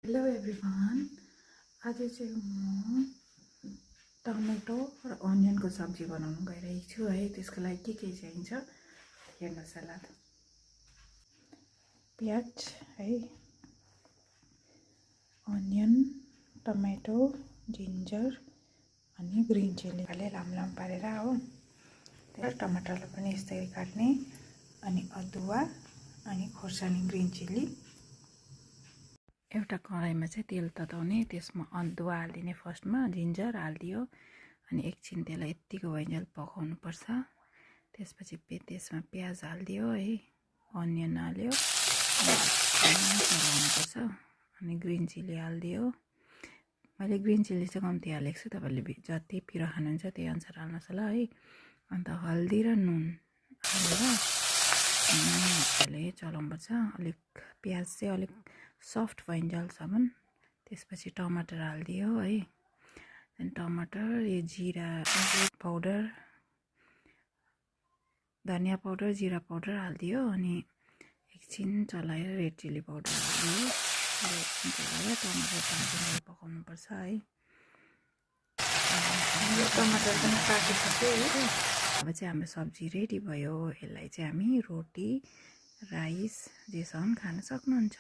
Hello everyone, आज चाहिँ म टमेटो र अनियनको सब्जी बनाउन गइरहेको छु है। त्यसको लागि के चाहिन्छ हेर्नुहोस् होला। प्याज है, अनियन, टमेटो, जिन्जर अनि ग्रीन चिल्ली अलि लामो पारेर हो। टमाटरलाई पनि यसरी काट्ने, अनि अदुवा अनि खोर्सानी, ग्रीन चिल्ली। एउटा कराईमा चाहिँ तेल तताउने, त्यसमा अदुवा हालिदिने, फर्स्टमा जिन्जर हालिदियो, अनि एकछिन त्यसलाई यत्तिको भइन्जेल पकाउनु पर्छ। त्यसपछि त्यसमा प्याज हालिदियो है, अनियन हाल्यो, चलाउनुपर्छ, अनि ग्रिन चिल्ली हालिदियो। मैले ग्रिन चिल्ली चाहिँ कम्ती हालेको छु, तपाईँले जति पिरो खानुहुन्छ त्यही अनुसार हाल्नुहोस् होला है। अन्त हल्दी र नुन हालेर मजाले चलाउनुपर्छ। अलिक प्याज चाहिँ अलिक सफ्ट भइन्जेलसम्म। त्यसपछि टमाटर हालिदियो है, अनि टमाटर, यो जिरा पाउडर, धनिया पाउडर, जिरा पाउडर हालिदियो, अनि एकछिन चलाएर रेड चिल्ली पाउडर हालिदियो। एकछिन चलाएर टमाटर पानी पकाउनुपर्छ है। टमाटर पनि पाकिसक्यो है। अब चाहिँ हाम्रो सब्जी रेडी भयो। यसलाई चाहिँ हामी रोटी, राइस जेसँग खान सक्नुहुन्छ।